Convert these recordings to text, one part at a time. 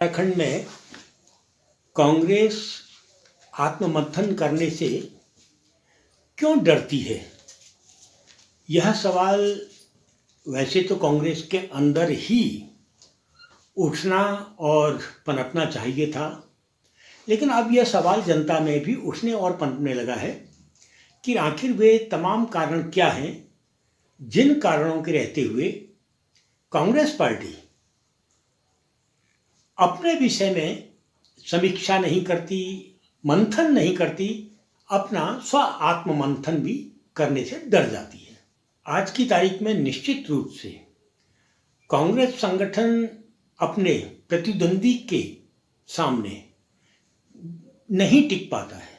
उत्तराखंड में कांग्रेस आत्ममंथन करने से क्यों डरती है? यह सवाल वैसे तो कांग्रेस के अंदर ही उठना और पनपना चाहिए था, लेकिन अब यह सवाल जनता में भी उठने और पनपने लगा है कि आखिर वे तमाम कारण क्या हैं जिन कारणों के रहते हुए कांग्रेस पार्टी अपने विषय में समीक्षा नहीं करती, मंथन नहीं करती, अपना स्व आत्ममंथन भी करने से डर जाती है। आज की तारीख में निश्चित रूप से कांग्रेस संगठन अपने प्रतिद्वंदी के सामने नहीं टिक पाता है।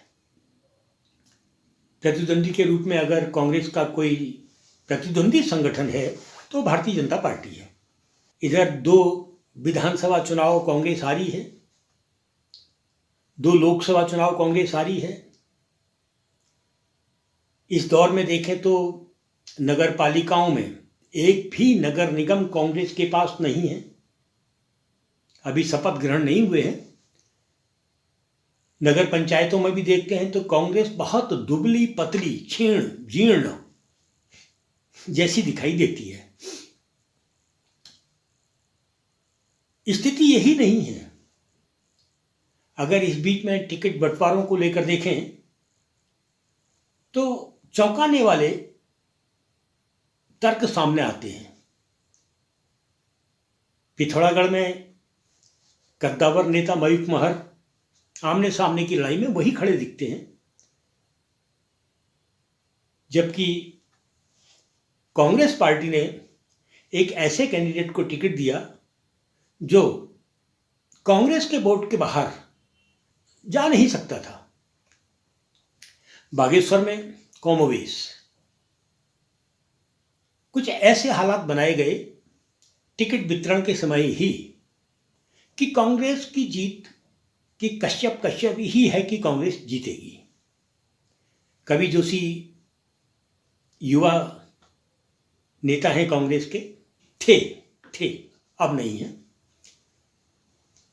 प्रतिद्वंदी के रूप में अगर कांग्रेस का कोई प्रतिद्वंदी संगठन है तो भारतीय जनता पार्टी है। इधर 2 विधानसभा चुनाव कांग्रेस हारी है, 2 लोकसभा चुनाव कांग्रेस हारी है। इस दौर में देखें तो नगर पालिकाओं में एक भी नगर निगम कांग्रेस के पास नहीं है, अभी शपथ ग्रहण नहीं हुए हैं। नगर पंचायतों में भी देखते हैं तो कांग्रेस बहुत दुबली पतली क्षीण जीर्ण जैसी दिखाई देती है। स्थिति यही नहीं है। अगर इस बीच में टिकट बंटवारों को लेकर देखें तो चौंकाने वाले तर्क सामने आते हैं। पिथौरागढ़ में कद्दावर नेता मयूख महर आमने सामने की लड़ाई में वही खड़े दिखते हैं, जबकि कांग्रेस पार्टी ने एक ऐसे कैंडिडेट को टिकट दिया जो कांग्रेस के बोर्ड के बाहर जा नहीं सकता था। बागेश्वर में कमोवेश कुछ ऐसे हालात बनाए गए टिकट वितरण के समय ही कि कांग्रेस की जीत की कश्यप ही है कि कांग्रेस जीतेगी। कवि जोशी युवा नेता हैं कांग्रेस के, थे अब नहीं है।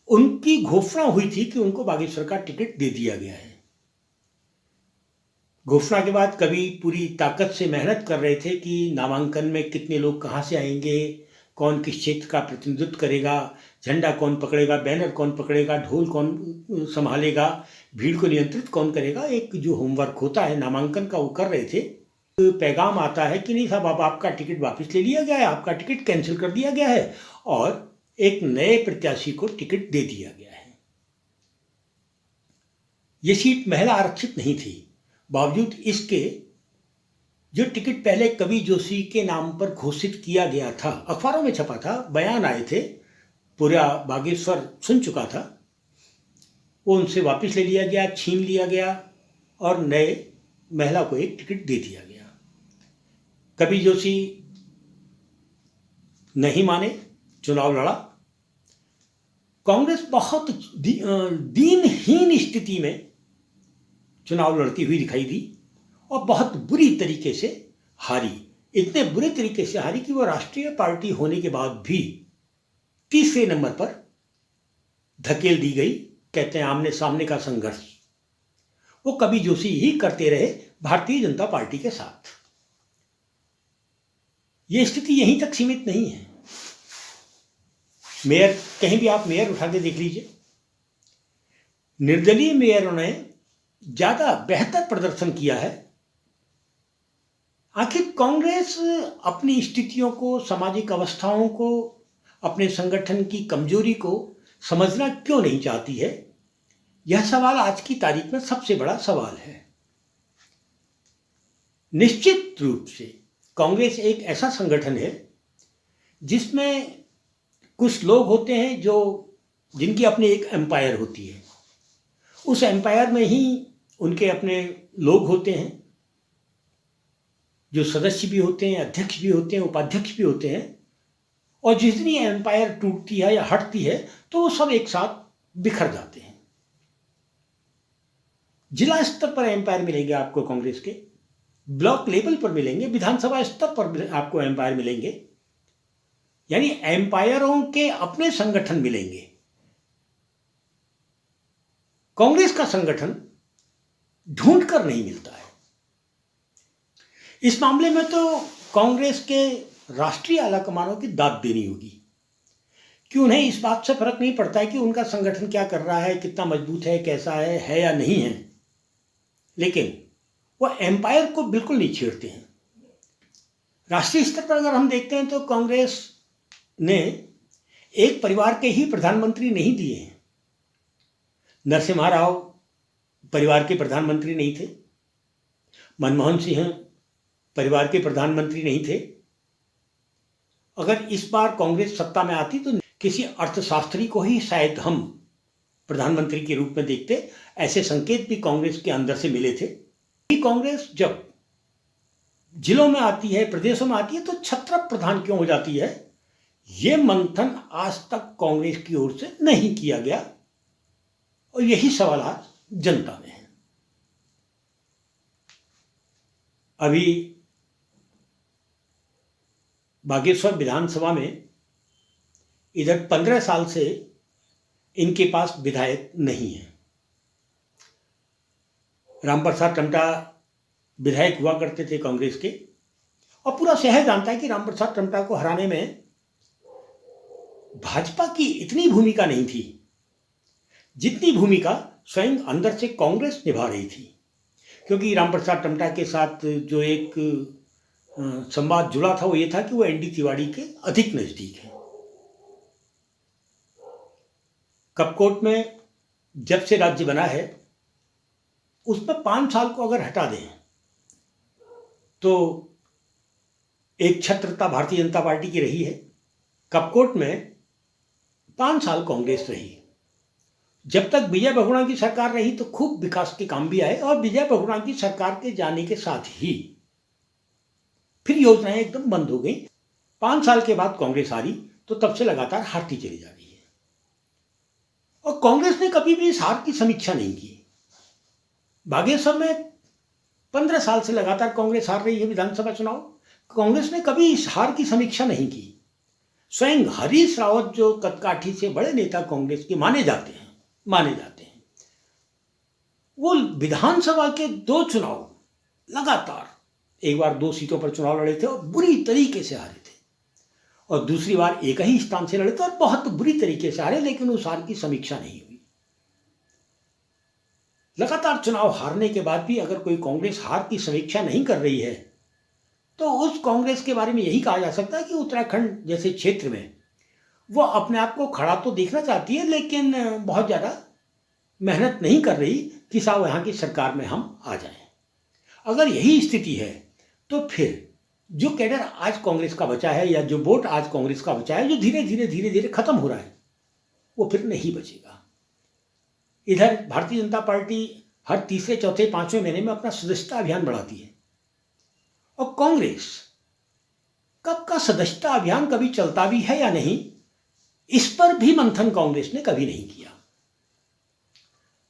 उनकी घोषणा हुई थी कि उनको बागेश्वर का टिकट दे दिया गया है। घोषणा के बाद कवि पूरी ताकत से मेहनत कर रहे थे कि नामांकन में कितने लोग कहाँ से आएंगे, कौन किस क्षेत्र का प्रतिनिधित्व करेगा, झंडा कौन पकड़ेगा, बैनर कौन पकड़ेगा, ढोल कौन संभालेगा, भीड़ को नियंत्रित कौन करेगा। एक जो होमवर्क होता है नामांकन का वो कर रहे थे। पैगाम आता है कि नहीं साहब, अब आपका टिकट वापस ले लिया गया है, आपका टिकट कैंसिल कर दिया गया है और एक नए प्रत्याशी को टिकट दे दिया गया है। ये सीट महिला आरक्षित नहीं थी, बावजूद इसके जो टिकट पहले कवि जोशी के नाम पर घोषित किया गया था, अखबारों में छपा था, बयान आए थे, पूरा बागेश्वर सुन चुका था, वो उनसे वापस ले लिया गया, छीन लिया गया और नए महिला को एक टिकट दे दिया गया। कवि जोशी नहीं माने, चुनाव लड़ा। कांग्रेस बहुत दीनहीन स्थिति में चुनाव लड़ती हुई दिखाई दी और बहुत बुरी तरीके से हारी। इतने बुरे तरीके से हारी कि वो राष्ट्रीय पार्टी होने के बाद भी तीसरे नंबर पर धकेल दी गई। कहते हैं आमने सामने का संघर्ष वो कवि जोशी ही करते रहे भारतीय जनता पार्टी के साथ। ये स्थिति यहीं तक सीमित नहीं है। मेयर, कहीं भी आप मेयर उठा के देख लीजिए, निर्दलीय मेयरों ने ज्यादा बेहतर प्रदर्शन किया है। आखिर कांग्रेस अपनी स्थितियों को, सामाजिक अवस्थाओं को, अपने संगठन की कमजोरी को समझना क्यों नहीं चाहती है? यह सवाल आज की तारीख में सबसे बड़ा सवाल है। निश्चित रूप से कांग्रेस एक ऐसा संगठन है जिसमें कुछ लोग होते हैं जिनकी अपनी एक एम्पायर होती है। उस एम्पायर में ही उनके अपने लोग होते हैं जो सदस्य भी होते हैं, अध्यक्ष भी होते हैं, उपाध्यक्ष भी होते हैं। और जिस दिन ये एम्पायर टूटती है या हटती है तो वो सब एक साथ बिखर जाते हैं। जिला स्तर पर एम्पायर मिलेंगे आपको कांग्रेस के, ब्लॉक लेवल पर मिलेंगे, विधानसभा स्तर पर आपको एम्पायर मिलेंगे, यानी एम्पायरों के अपने संगठन मिलेंगे। कांग्रेस का संगठन ढूंढ कर नहीं मिलता है। इस मामले में तो कांग्रेस के राष्ट्रीय आलाकमानों की दाद देनी होगी कि उन्हें इस बात से फर्क नहीं पड़ता है कि उनका संगठन क्या कर रहा है, कितना मजबूत है, कैसा है या नहीं है, लेकिन वो एम्पायर को बिल्कुल नहीं छेड़ते हैं। राष्ट्रीय स्तर पर अगर हम देखते हैं तो कांग्रेस ने एक परिवार के ही प्रधानमंत्री नहीं दिए हैं। नरसिम्हा राव परिवार के प्रधानमंत्री नहीं थे, मनमोहन सिंह परिवार के प्रधानमंत्री नहीं थे। अगर इस बार कांग्रेस सत्ता में आती तो किसी अर्थशास्त्री को ही शायद हम प्रधानमंत्री के रूप में देखते। ऐसे संकेत भी कांग्रेस के अंदर से मिले थे। कांग्रेस जब जिलों में आती है, प्रदेशों में आती है, तो छत्रप प्रधान क्यों हो जाती है, ये मंथन आज तक कांग्रेस की ओर से नहीं किया गया और यही सवाल आज जनता में है। अभी बागेश्वर विधानसभा में इधर 15 साल से इनके पास विधायक नहीं है। रामप्रसाद टमटा विधायक हुआ करते थे कांग्रेस के, और पूरा शहर जानता है कि रामप्रसाद टमटा को हराने में भाजपा की इतनी भूमिका नहीं थी जितनी भूमिका स्वयं अंदर से कांग्रेस निभा रही थी। क्योंकि रामप्रसाद टमटा के साथ जो एक संवाद जुड़ा था वो ये था कि वो एनडी तिवारी के अधिक नजदीक है। कपकोट में जब से राज्य बना है उसमें 5 साल को अगर हटा दें तो एक छत्रता भारतीय जनता पार्टी की रही है। कपकोट में 5 साल कांग्रेस रही। जब तक विजय बहुगुणा की सरकार रही तो खूब विकास के काम भी आए, और विजय बहुगुणा की सरकार के जाने के साथ ही फिर योजनाएं एकदम बंद हो गई। 5 साल के बाद कांग्रेस हारी तो तब से लगातार हारती चली जा रही है, और कांग्रेस ने कभी भी इस हार की समीक्षा नहीं की। बागेश्वर में 15 साल से लगातार कांग्रेस हार रही है विधानसभा चुनाव, कांग्रेस ने कभी इस हार की समीक्षा नहीं की। स्वयं हरीश रावत जो कदकाठी से बड़े नेता कांग्रेस के माने जाते हैं, वो विधानसभा के 2 चुनाव लगातार, एक बार 2 सीटों पर चुनाव लड़े थे और बुरी तरीके से हारे थे, और दूसरी बार एक ही स्थान से लड़े थे और बहुत बुरी तरीके से हारे, लेकिन उस हार की समीक्षा नहीं हुई। लगातार चुनाव हारने के बाद भी अगर कोई कांग्रेस हार की समीक्षा नहीं कर रही है तो उस कांग्रेस के बारे में यही कहा जा सकता है कि उत्तराखंड जैसे क्षेत्र में वो अपने आप को खड़ा तो देखना चाहती है, लेकिन बहुत ज़्यादा मेहनत नहीं कर रही कि साहब यहाँ की सरकार में हम आ जाएं। अगर यही स्थिति है तो फिर जो कैडर आज कांग्रेस का बचा है, या जो वोट आज कांग्रेस का बचा है, जो धीरे धीरे खत्म हो रहा है, वो फिर नहीं बचेगा। इधर भारतीय जनता पार्टी हर तीसरे, चौथे, 5वें महीने में अपना सदस्यता अभियान बढ़ाती है, और कांग्रेस कब का सदस्यता अभियान कभी चलता भी है या नहीं, इस पर भी मंथन कांग्रेस ने कभी नहीं किया।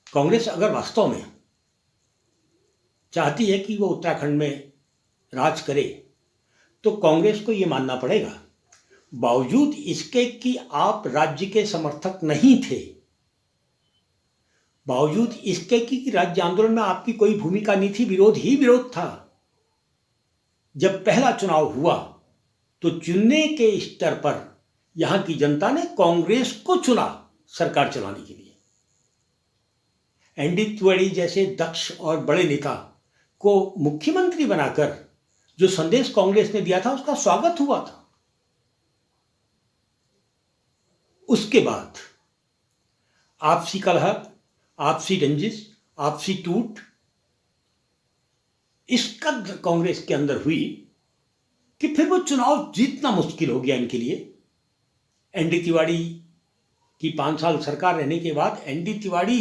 कांग्रेस अगर वास्तव में चाहती है कि वो उत्तराखंड में राज करे तो कांग्रेस को ये मानना पड़ेगा, बावजूद इसके कि आप राज्य के समर्थक नहीं थे, बावजूद इसके कि राज्य आंदोलन में आपकी कोई भूमिका नहीं थी, विरोध ही विरोध था। जब पहला चुनाव हुआ तो चुनने के स्तर पर यहां की जनता ने कांग्रेस को चुना सरकार चलाने के लिए। एनडी तिवारी जैसे दक्ष और बड़े नेता को मुख्यमंत्री बनाकर जो संदेश कांग्रेस ने दिया था उसका स्वागत हुआ था। उसके बाद आपसी कलह, आपसी रंजिश, आपसी टूट इस कद्र कांग्रेस के अंदर हुई कि फिर वो चुनाव जीतना मुश्किल हो गया इनके लिए। एनडी तिवारी की 5 साल सरकार रहने के बाद एनडी तिवारी,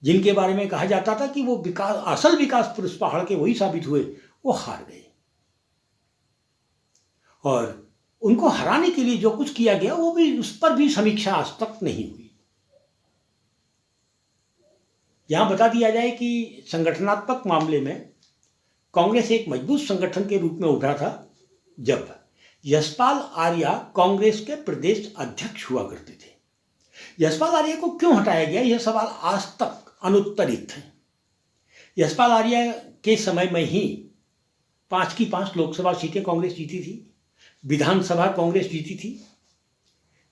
जिनके बारे में कहा जाता था कि वो विकास, असल विकास पुरुष पहाड़ के वही साबित हुए, वो हार गए। और उनको हराने के लिए जो कुछ किया गया वो भी, उस पर भी समीक्षा आज तक नहीं हुई। यहां बता दिया जाए कि संगठनात्मक मामले में कांग्रेस एक मजबूत संगठन के रूप में उभरा था जब यशपाल आर्या कांग्रेस के प्रदेश अध्यक्ष हुआ करते थे। यशपाल आर्या को क्यों हटाया गया, यह सवाल आज तक अनुत्तरित हैं। यशपाल आर्य के समय में ही 5 की 5 लोकसभा सीटें कांग्रेस जीती थी, विधानसभा कांग्रेस जीती थी,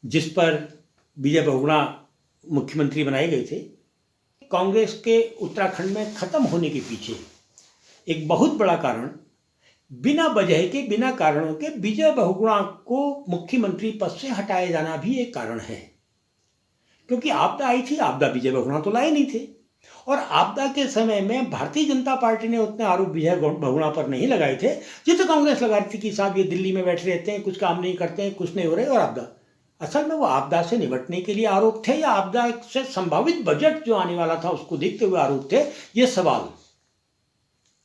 जिस पर विजय बहुगुणा मुख्यमंत्री बनाए गए थे। कांग्रेस के उत्तराखंड में खत्म होने के पीछे एक बहुत बड़ा कारण बिना वजह के, बिना कारणों के विजय बहुगुणा को मुख्यमंत्री पद से हटाया जाना भी एक कारण है। क्योंकि आपदा आई थी, आपदा विजय बहुगुणा तो लाए नहीं थे, और आपदा के समय में भारतीय जनता पार्टी ने उतने आरोप विजय बहुगुणा पर नहीं लगाए थे जितने कांग्रेस लगा रही थी कि साहब ये दिल्ली में बैठे रहते हैं, कुछ काम नहीं करते हैं, कुछ नहीं हो रहे। और आपदा, असल में वो आपदा से निपटने के लिए आरोप थे या आपदा से संभावित बजट जो आने वाला था उसको देखते हुए आरोप थे, ये सवाल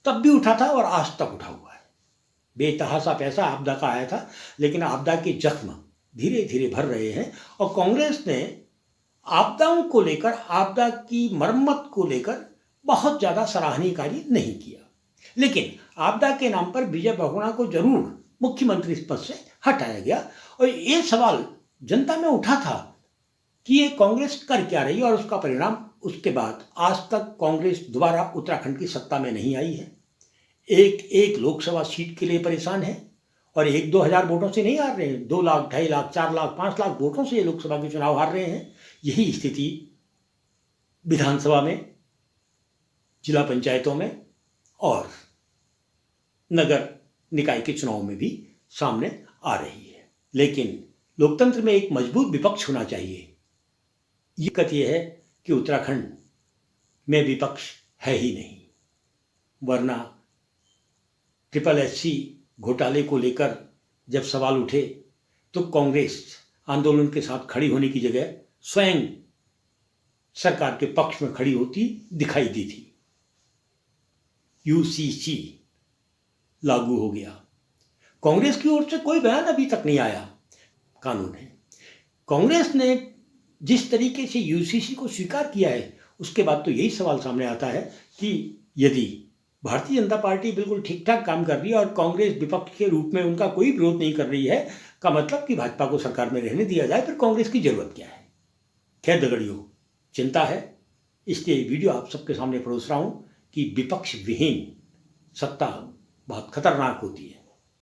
तब भी उठा था और आज तक उठा हुआ है। बेतहासा पैसा आपदा का आया था, लेकिन आपदा के जख्म धीरे धीरे भर रहे हैं, और कांग्रेस ने आपदाओं को लेकर, आपदा की मरम्मत को लेकर बहुत ज़्यादा सराहनीय कार्य नहीं किया। लेकिन आपदा के नाम पर विजय बहुगुणा को जरूर मुख्यमंत्री पद से हटाया गया, और ये सवाल जनता में उठा था कि ये कांग्रेस कर क्या रही है, और उसका परिणाम उसके बाद आज तक कांग्रेस दोबारा उत्तराखंड की सत्ता में नहीं आई है। एक एक लोकसभा सीट के लिए परेशान है, और 1-2 हज़ार वोटों से नहीं हार रहे हैं, 2 लाख, 2.5 लाख, 4 लाख, 5 लाख वोटों से ये लोकसभा के चुनाव हार रहे हैं। यही स्थिति विधानसभा में, जिला पंचायतों में और नगर निकाय के चुनाव में भी सामने आ रही है। लेकिन लोकतंत्र में एक मजबूत विपक्ष होना चाहिए। ये दिक्कत यह है कि उत्तराखंड में विपक्ष है ही नहीं, वरना SSSC घोटाले को लेकर जब सवाल उठे तो कांग्रेस आंदोलन के साथ खड़ी होने की जगह स्वयं सरकार के पक्ष में खड़ी होती दिखाई दी थी। UCC लागू हो गया, कांग्रेस की ओर से कोई बयान अभी तक नहीं आया। कानून है, कांग्रेस ने जिस तरीके से UCC को स्वीकार किया है, उसके बाद तो यही सवाल सामने आता है कि यदि भारतीय जनता पार्टी बिल्कुल ठीक ठाक काम कर रही है और कांग्रेस विपक्ष के रूप में उनका कोई विरोध नहीं कर रही है, का मतलब कि भाजपा को सरकार में रहने दिया जाए, फिर कांग्रेस की जरूरत क्या है। खैर दगड़ियों, चिंता है, इसलिए वीडियो आप सबके सामने परोस रहा हूं कि विपक्ष विहीन सत्ता बहुत खतरनाक होती है।